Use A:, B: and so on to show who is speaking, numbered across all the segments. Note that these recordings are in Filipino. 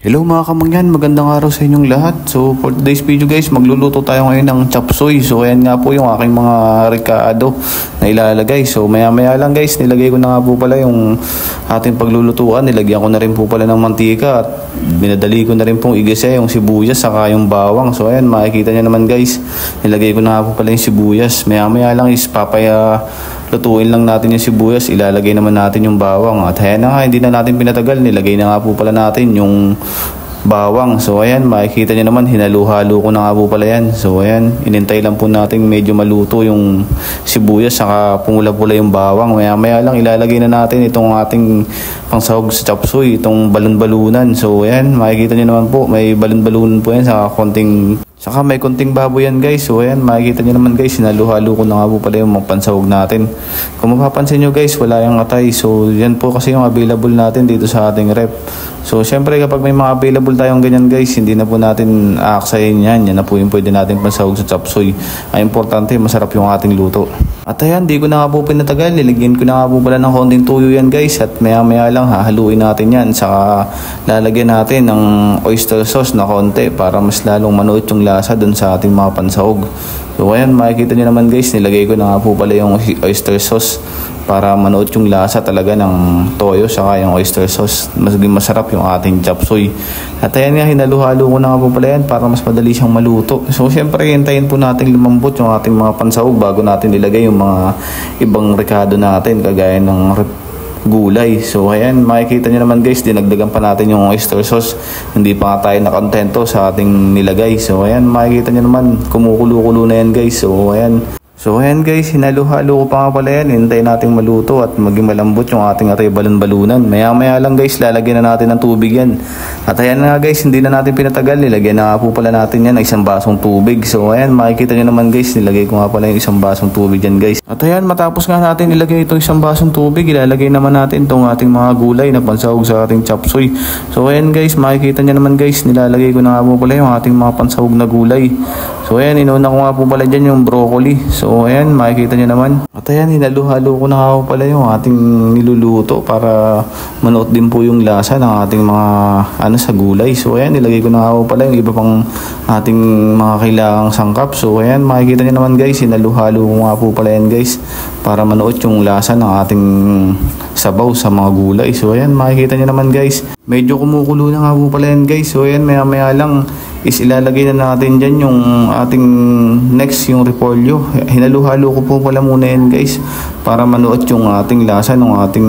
A: Hello mga kamangyan, magandang araw sa inyong lahat. So for today's video guys, magluluto tayo ngayon ng chop suey. So ayan nga po yung aking mga rekado na ilalagay. So maya maya lang guys, nilagay ko na nga po pala yung ating paglulutuan. Nilagyan ko na rin po pala ng mantika at binadali ko na rin pong igisa yung sibuyas saka yung bawang. So ayan, makikita nyo naman guys, nilagay ko na nga po pala yung sibuyas. Maya maya lang is lutuin lang natin yung sibuyas, ilalagay naman natin yung bawang. At ayan na nga, hindi na natin pinatagal, nilagay na nga po pala natin yung bawang. So ayan, makikita nyo naman, hinalo-halo ko na nga po pala yan. So ayan, inintay lang po natin medyo maluto yung sibuyas saka pumula-pula yung bawang. Maya-maya lang ilalagay na natin itong ating pangsahog sa chop suey, itong balon-balunan. So ayan, makikita nyo naman po, may balon-balunan po yan saka may konting baboy yan guys. So ayan, makikita nyo naman guys, sinalo-halo ko na nga po pala yung mga pansahog natin. Kung mapapansin nyo guys, wala yung atay. So yan po kasi yung available natin dito sa ating rep. So syempre kapag may mga available tayong ganyan guys, hindi na po natin aaksayin yan. Yan na po yung pwede natin pansahog sa chop suey. Ay importante, masarap yung ating luto. At ayan, di ko na nga po pinatagal, nilagyan ko na nga po pala ng konting tuyo yan guys. At maya maya lang hahaluin natin yan. Saka lalagyan natin ng oyster sauce na konti para mas lalong manuot yung lasa dun sa ating mga pansahog. So ayan, makikita nyo naman guys, nilagay ko na nga po pala yung oyster sauce para manuot yung lasa talaga ng toyo saka yung oyster sauce. Maging masarap yung ating chop suey. At ayan nga, hinaluhalo ko na nga po pala yan para mas madali siyang maluto. So syempre, hintayin po natin lumambot yung ating mga pansahog bago natin ilagay yung mga ibang rekado natin kagaya ng gulay. So ayan, makikita nyo naman guys, dinagdagan pa natin yung oyster sauce. Hindi pa nga tayo nakontento sa ating nilagay. So ayan, makikita nyo naman, kumukulo-kulo na yan guys. So ayan guys, hinalo-halo ko pa nga pala yan. Hintayin natin maluto at maging malambot yung ating atay balon-balunan. Maya-maya lang guys, lalagyan na natin ng tubig yan. At ayan nga guys, hindi na natin pinatagal. Nilagyan na nga po pala natin yan ng isang basong tubig. So ayan, makikita nyo naman guys, nilagay ko nga pala yung isang basong tubig yan guys. At ayan, matapos nga natin ilagay itong isang basong tubig, ilalagay naman natin itong ating mga gulay na pansahog sa ating chop suey. So ayan guys, makikita nyo naman guys, nilalagay ko na nga po pala yung ating mga pansahog na gulay. So ayan, inuna ko nga po pala dyan yung broccoli. So ayan, makikita nyo naman. At ayan, hinalo-halo ko na nga po pala yung ating niluluto para manuot din po yung lasa ng ating mga sa gulay. So ayan, nilagay ko na nga po pala yung iba pang ating mga kailangang sangkap. So ayan, makikita nyo naman guys, hinalo-halo ko nga po pala yan guys para manuot yung lasa ng ating sabaw sa mga gulay. So ayan, makikita nyo naman guys, medyo kumukulo na nga po pala yan guys. So ayan, maya-maya lang is ilalagay na natin dyan yung ating next, yung repolyo. Hinalo-halo ko po pala muna yan guys para manuot yung ating lasa ng ating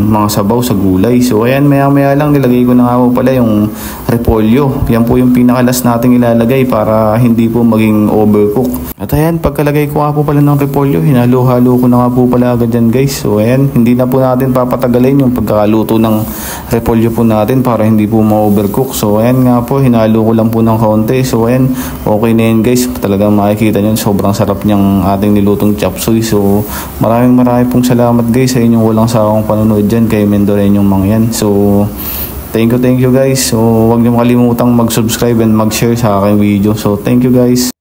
A: mga sabaw sa gulay. So ayan, maya-maya lang nilagay ko na nga po pala yung repolyo. Yan po yung pinakalas nating ilalagay para hindi po maging overcook. At ayan, pagkalagay ko nga po pala ng repolyo, hinalo-halo ko na nga po pala agad dyan guys. So ayan, hindi na po natin papatagalin yung pagkakaluto ng repolyo po natin para hindi po ma-overcook. So ayan nga po, hinalo ko lang po ng kaunti. So ayan, okay na yan guys. Talagang makikita nyo, sobrang sarap niyang ating nilutong chop suey. So maraming pong salamat guys sa inyong walang sawang panonood dyan kay Mendoreñong mga yan. So thank you guys. So huwag niyo makalimutang mag-subscribe and mag-share sa aking video. So thank you guys.